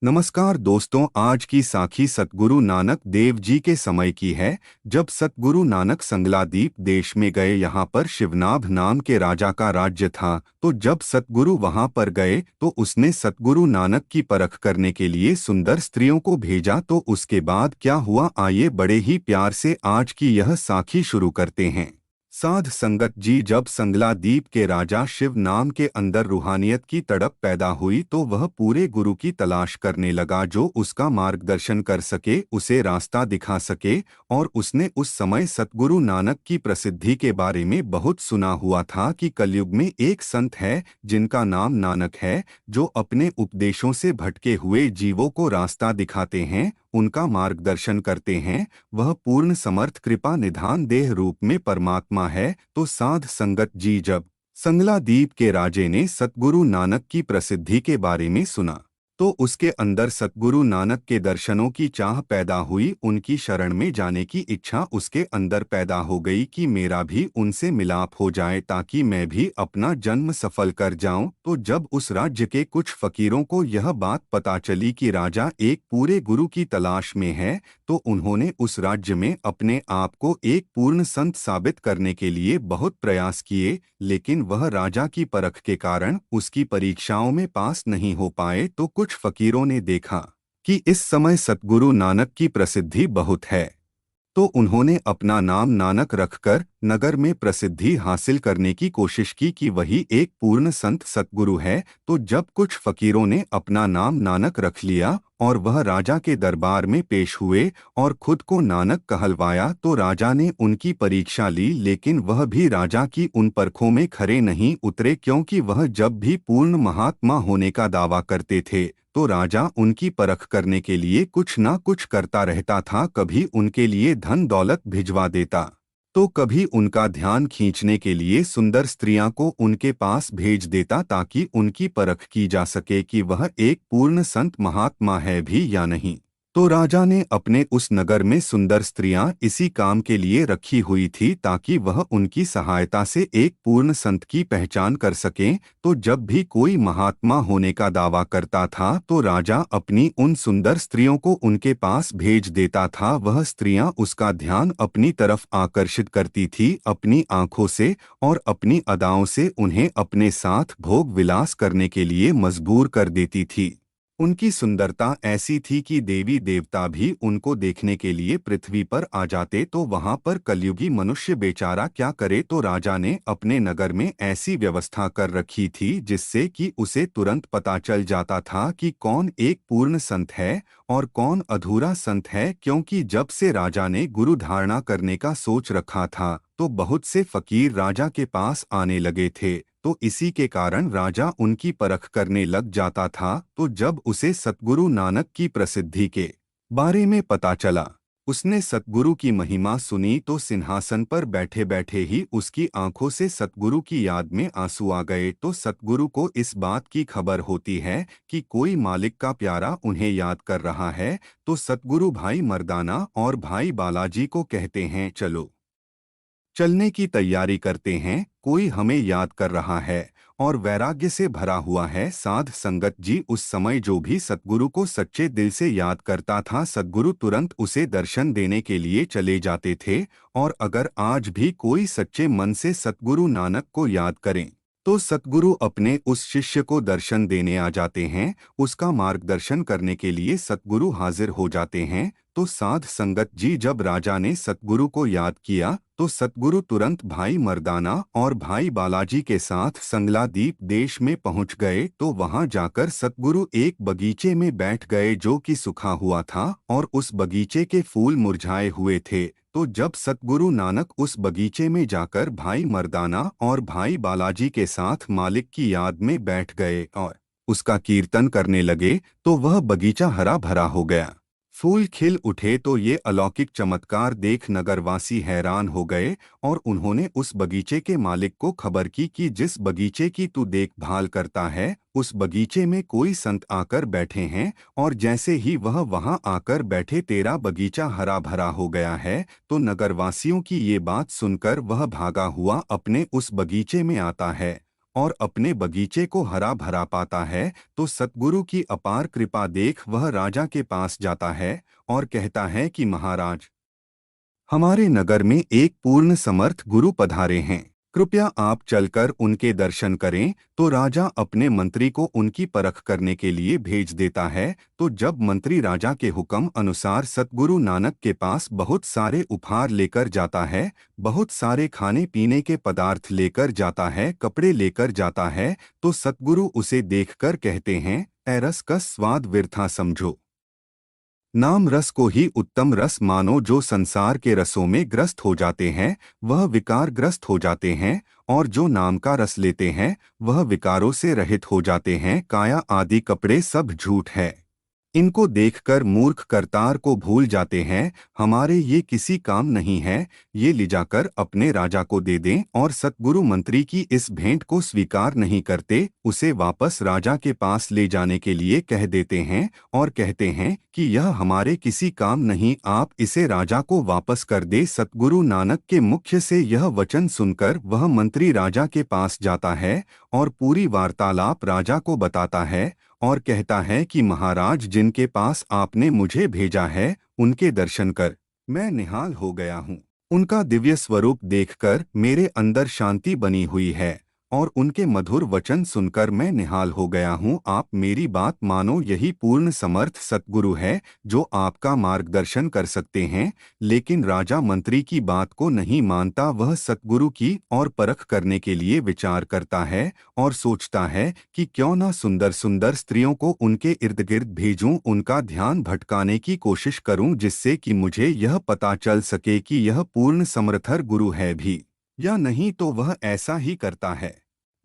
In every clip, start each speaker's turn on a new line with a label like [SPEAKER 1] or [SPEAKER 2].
[SPEAKER 1] नमस्कार दोस्तों, आज की साखी सतगुरु नानक देव जी के समय की है। जब सतगुरु नानक संगलादीप देश में गए, यहाँ पर शिवनाभ नाम के राजा का राज्य था। तो जब सतगुरु वहाँ पर गए तो उसने सतगुरु नानक की परख करने के लिए सुंदर स्त्रियों को भेजा। तो उसके बाद क्या हुआ, आइए बड़े ही प्यार से आज की यह साखी शुरू करते हैं। साध संगत जी, जब संगलादीप के राजा शिव नाम के अंदर रूहानियत की तड़प पैदा हुई तो वह पूरे गुरु की तलाश करने लगा, जो उसका मार्गदर्शन कर सके, उसे रास्ता दिखा सके। और उसने उस समय सतगुरु नानक की प्रसिद्धि के बारे में बहुत सुना हुआ था कि कलयुग में एक संत है जिनका नाम नानक है, जो अपने उपदेशों से भटके हुए जीवों को रास्ता दिखाते हैं, उनका मार्गदर्शन करते हैं। वह पूर्ण समर्थ कृपा निधान देह रूप में परमात्मा है। तो साध संगत जी, जब संगलादीप के राजे ने सतगुरु नानक की प्रसिद्धि के बारे में सुना तो उसके अंदर सतगुरु नानक के दर्शनों की चाह पैदा हुई, उनकी शरण में जाने की इच्छा उसके अंदर पैदा हो गई कि मेरा भी उनसे मिलाप हो जाए ताकि मैं भी अपना जन्म सफल कर जाऊं। तो जब उस राज्य के कुछ फकीरों को यह बात पता चली कि राजा एक पूरे गुरु की तलाश में है, तो उन्होंने उस राज्य में अपने आप को एक पूर्ण संत साबित करने के लिए बहुत प्रयास किए, लेकिन वह राजा की परख के कारण उसकी परीक्षाओं में पास नहीं हो पाए। तो कुछ फकीरों ने देखा कि इस समय सतगुरु नानक की प्रसिद्धि बहुत है, तो उन्होंने अपना नाम नानक रखकर नगर में प्रसिद्धि हासिल करने की कोशिश की कि वही एक पूर्ण संत सतगुरु है। तो जब कुछ फकीरों ने अपना नाम नानक रख लिया और वह राजा के दरबार में पेश हुए और खुद को नानक कहलवाया, तो राजा ने उनकी परीक्षा ली, लेकिन वह भी राजा की उन परखों में खरे नहीं उतरे, क्योंकि वह जब भी पूर्ण महात्मा होने का दावा करते थे तो राजा उनकी परख करने के लिए कुछ ना कुछ करता रहता था। कभी उनके लिए धन दौलत भिजवा देता, तो कभी उनका ध्यान खींचने के लिए सुंदर स्त्रियां को उनके पास भेज देता ताकि उनकी परख की जा सके कि वह एक पूर्ण संत महात्मा है भी या नहीं। तो राजा ने अपने उस नगर में सुंदर स्त्रियां इसी काम के लिए रखी हुई थी ताकि वह उनकी सहायता से एक पूर्ण संत की पहचान कर सकें। तो जब भी कोई महात्मा होने का दावा करता था तो राजा अपनी उन सुंदर स्त्रियों को उनके पास भेज देता था। वह स्त्रियां उसका ध्यान अपनी तरफ आकर्षित करती थी अपनी आंखों से, और अपनी अदाओं से उन्हें अपने साथ भोग विलास करने के लिए मजबूर कर देती थी। उनकी सुंदरता ऐसी थी कि देवी देवता भी उनको देखने के लिए पृथ्वी पर आ जाते। तो वहां पर कलयुगी मनुष्य बेचारा क्या करे। तो राजा ने अपने नगर में ऐसी व्यवस्था कर रखी थी जिससे कि उसे तुरंत पता चल जाता था कि कौन एक पूर्ण संत है और कौन अधूरा संत है, क्योंकि जब से राजा ने गुरु धारणा करने का सोच रखा था तो बहुत से फकीर राजा के पास आने लगे थे। तो इसी के कारण राजा उनकी परख करने लग जाता था। तो जब उसे सतगुरु नानक की प्रसिद्धि के बारे में पता चला, उसने सतगुरु की महिमा सुनी, तो सिंहासन पर बैठे बैठे ही उसकी आंखों से सतगुरु की याद में आंसू आ गए। तो सतगुरु को इस बात की खबर होती है कि कोई मालिक का प्यारा उन्हें याद कर रहा है। तो सतगुरु भाई मर्दाना और भाई बालाजी को कहते हैं, चलो चलने की तैयारी करते हैं, कोई हमें याद कर रहा है और वैराग्य से भरा हुआ है। साध संगत जी, उस समय जो भी सतगुरु को सच्चे दिल से याद करता था, सतगुरु तुरंत उसे दर्शन देने के लिए चले जाते थे। और अगर आज भी कोई सच्चे मन से सतगुरु नानक को याद करें तो सतगुरु अपने उस शिष्य को दर्शन देने आ जाते हैं, उसका मार्गदर्शन करने के लिए सतगुरु हाजिर हो जाते हैं। तो साध संगत जी, जब राजा ने सतगुरु को याद किया तो सतगुरु तुरंत भाई मर्दाना और भाई बालाजी के साथ संगलादीप देश में पहुंच गए। तो वहां जाकर सतगुरु एक बगीचे में बैठ गए जो कि सूखा हुआ था और उस बगीचे के फूल मुरझाए हुए थे। तो जब सतगुरु नानक उस बगीचे में जाकर भाई मर्दाना और भाई बालाजी के साथ मालिक की याद में बैठ गए और उसका कीर्तन करने लगे, तो वह बगीचा हरा भरा हो गया, फूल खिल उठे। तो ये अलौकिक चमत्कार देख नगरवासी हैरान हो गए और उन्होंने उस बगीचे के मालिक को खबर की कि जिस बगीचे की तू देखभाल करता है उस बगीचे में कोई संत आकर बैठे हैं, और जैसे ही वह वहां आकर बैठे तेरा बगीचा हरा भरा हो गया है। तो नगरवासियों की ये बात सुनकर वह भागा हुआ अपने उस बगीचे में आता है और अपने बगीचे को हरा भरा पाता है, तो सतगुरु की अपार कृपा देख वह राजा के पास जाता है और कहता है कि महाराज, हमारे नगर में एक पूर्ण समर्थ गुरु पधारे हैं, कृपया आप चलकर उनके दर्शन करें। तो राजा अपने मंत्री को उनकी परख करने के लिए भेज देता है। तो जब मंत्री राजा के हुक्म अनुसार सतगुरु नानक के पास बहुत सारे उपहार लेकर जाता है, बहुत सारे खाने पीने के पदार्थ लेकर जाता है, कपड़े लेकर जाता है, तो सतगुरु उसे देखकर कहते हैं, "ऐ रस का स्वाद व्यर्था समझो, नाम रस को ही उत्तम रस मानो। जो संसार के रसों में ग्रस्त हो जाते हैं वह विकार ग्रस्त हो जाते हैं, और जो नाम का रस लेते हैं वह विकारों से रहित हो जाते हैं। काया आदि कपड़े सब झूठ है, इनको देखकर मूर्ख करतार को भूल जाते हैं, हमारे ये किसी काम नहीं है, ये लिजाकर अपने राजा को दे दें। और सतगुरु मंत्री की इस भेंट को स्वीकार नहीं करते, उसे वापस राजा के पास ले जाने के लिए कह देते हैं और कहते हैं कि यह हमारे किसी काम नहीं, आप इसे राजा को वापस कर दे। सतगुरु नानक के मुख से यह वचन सुनकर वह मंत्री राजा के पास जाता है और पूरी वार्तालाप राजा को बताता है और कहता है कि महाराज, जिनके पास आपने मुझे भेजा है उनके दर्शन कर मैं निहाल हो गया हूँ। उनका दिव्य स्वरूप देखकर मेरे अंदर शांति बनी हुई है और उनके मधुर वचन सुनकर मैं निहाल हो गया हूँ। आप मेरी बात मानो, यही पूर्ण समर्थ सतगुरु है जो आपका मार्गदर्शन कर सकते हैं। लेकिन राजा मंत्री की बात को नहीं मानता, वह सतगुरु की और परख करने के लिए विचार करता है और सोचता है कि क्यों ना सुंदर सुंदर स्त्रियों को उनके इर्द गिर्द भेजूं, उनका ध्यान भटकाने की कोशिश करूं, जिससे कि मुझे यह पता चल सके कि यह पूर्ण समर्थर गुरु है भी या नहीं। तो वह ऐसा ही करता है,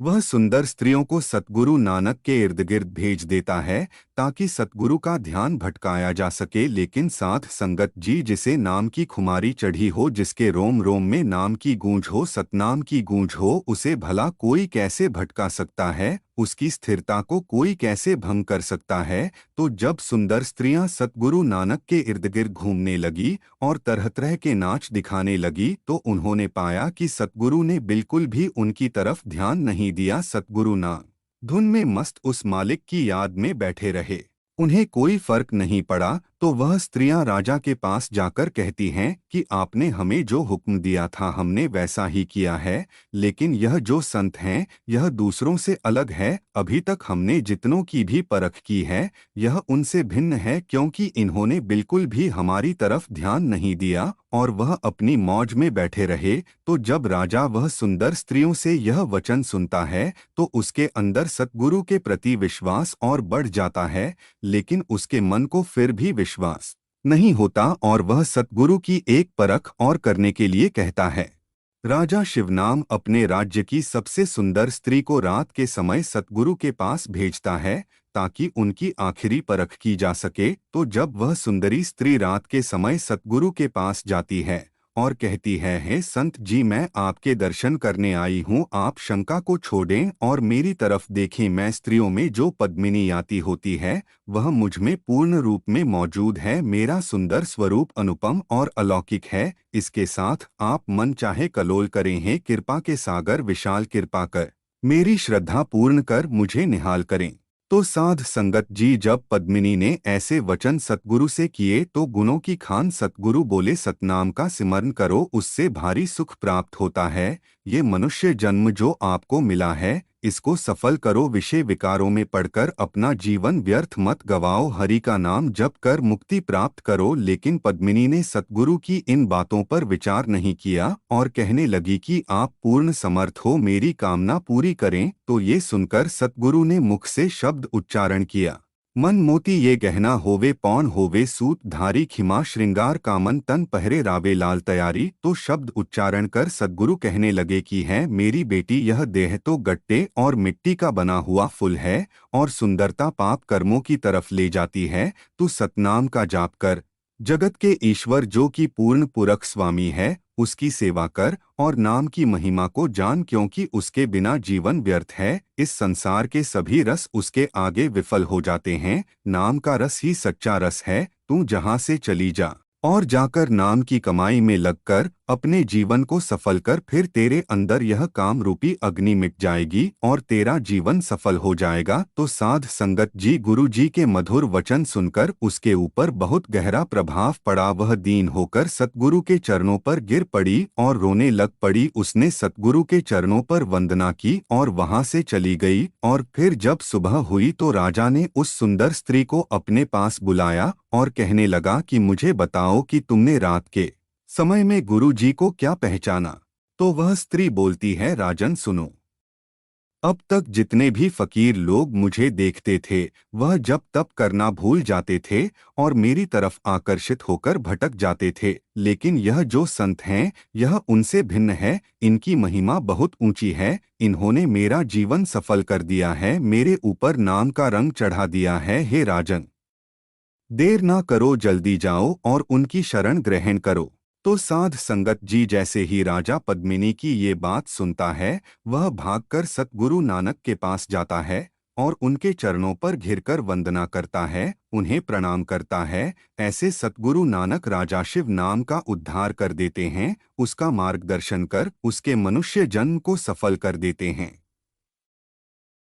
[SPEAKER 1] वह सुंदर स्त्रियों को सतगुरु नानक के इर्द गिर्द भेज देता है ताकि सतगुरु का ध्यान भटकाया जा सके। लेकिन साध संगत जी, जिसे नाम की खुमारी चढ़ी हो, जिसके रोम रोम में नाम की गूंज हो, सतनाम की गूंज हो, उसे भला कोई कैसे भटका सकता है, उसकी स्थिरता को कोई कैसे भंग कर सकता है। तो जब सुंदर स्त्रियां सतगुरु नानक के इर्द गिर्द घूमने लगी और तरह तरह के नाच दिखाने लगी, तो उन्होंने पाया कि सतगुरु ने बिल्कुल भी उनकी तरफ ध्यान नहीं दिया। सतगुरु ना धुन में मस्त उस मालिक की याद में बैठे रहे, उन्हें कोई फर्क नहीं पड़ा। तो वह स्त्रियां राजा के पास जाकर कहती हैं कि आपने हमें जो हुक्म दिया था हमने वैसा ही किया है, लेकिन यह जो संत हैं यह दूसरों से अलग है। अभी तक हमने जितनों की भी परख की है यह उनसे भिन्न है, क्योंकि इन्होंने बिल्कुल भी हमारी तरफ ध्यान नहीं दिया और वह अपनी मौज में बैठे रहे। तो जब राजा वह सुंदर स्त्रियों से यह वचन सुनता है तो उसके अंदर सतगुरु के प्रति विश्वास और बढ़ जाता है, लेकिन उसके मन को फिर भी विश्वास नहीं होता और वह सतगुरु की एक परख और करने के लिए कहता है। राजा शिवनाम अपने राज्य की सबसे सुंदर स्त्री को रात के समय सतगुरु के पास भेजता है ताकि उनकी आखिरी परख की जा सके। तो जब वह सुंदरी स्त्री रात के समय सतगुरु के पास जाती है और कहती है, हे संत जी, मैं आपके दर्शन करने आई हूँ, आप शंका को छोड़ें और मेरी तरफ देखें। मैं स्त्रियों में जो पद्मिनी आती होती है वह मुझ में पूर्ण रूप में मौजूद है। मेरा सुंदर स्वरूप अनुपम और अलौकिक है। इसके साथ आप मन चाहे कलोल करें। हे कृपा के सागर विशाल, कृपा कर मेरी श्रद्धा पूर्ण कर मुझे निहाल करें। तो साध संगत जी, जब पद्मिनी ने ऐसे वचन सतगुरु से किए तो गुणों की खान सतगुरु बोले, सतनाम का सिमरन करो, उससे भारी सुख प्राप्त होता है। ये मनुष्य जन्म जो आपको मिला है इसको सफल करो, विषय विकारों में पड़कर अपना जीवन व्यर्थ मत गवाओ, हरि का नाम जप कर मुक्ति प्राप्त करो। लेकिन पद्मिनी ने सतगुरु की इन बातों पर विचार नहीं किया और कहने लगी कि आप पूर्ण समर्थ हो, मेरी कामना पूरी करें। तो ये सुनकर सतगुरु ने मुख से शब्द उच्चारण किया, मन मोती ये गहना होवे, पौन होवे सूत धारी, खिमा श्रृंगार कामन तन पहरे रावे लाल तैयारी। तो शब्द उच्चारण कर सद्गुरु कहने लगे कि है मेरी बेटी, यह देह तो गट्टे और मिट्टी का बना हुआ फूल है और सुंदरता पाप कर्मों की तरफ ले जाती है। तू सतनाम का जाप कर, जगत के ईश्वर जो कि पूर्ण पुरख स्वामी है उसकी सेवा कर और नाम की महिमा को जान, क्योंकि उसके बिना जीवन व्यर्थ है। इस संसार के सभी रस उसके आगे विफल हो जाते हैं, नाम का रस ही सच्चा रस है। तू जहाँ से चली जा, और जाकर नाम की कमाई में लगकर अपने जीवन को सफल कर, फिर तेरे अंदर यह काम रूपी अग्नि मिट जाएगी और तेरा जीवन सफल हो जाएगा। तो साध संगत जी गुरु जी के मधुर वचन सुनकर उसके ऊपर बहुत गहरा प्रभाव पड़ा। वह दीन होकर सतगुरु के चरणों पर गिर पड़ी और रोने लग पड़ी। उसने सतगुरु के चरणों पर वंदना की और वहां से चली गई। और फिर जब सुबह हुई तो राजा ने उस सुंदर स्त्री को अपने पास बुलाया और कहने लगा कि मुझे बताओ कि तुमने रात के समय में गुरु जी को क्या पहचाना। तो वह स्त्री बोलती है, राजन सुनो, अब तक जितने भी फकीर लोग मुझे देखते थे वह जप तप करना भूल जाते थे और मेरी तरफ आकर्षित होकर भटक जाते थे, लेकिन यह जो संत हैं यह उनसे भिन्न है। इनकी महिमा बहुत ऊंची है। इन्होंने मेरा जीवन सफल कर दिया है, मेरे ऊपर नाम का रंग चढ़ा दिया है। हे राजन, देर ना करो, जल्दी जाओ और उनकी शरण ग्रहण करो। तो साध संगत जी जैसे ही राजा पद्मिनी की ये बात सुनता है वह भागकर सतगुरु नानक के पास जाता है और उनके चरणों पर घिरकर वंदना करता है, उन्हें प्रणाम करता है। ऐसे सतगुरु नानक राजा शिव नाम का उद्धार कर देते हैं, उसका मार्गदर्शन कर उसके मनुष्य जन्म को सफल कर देते हैं।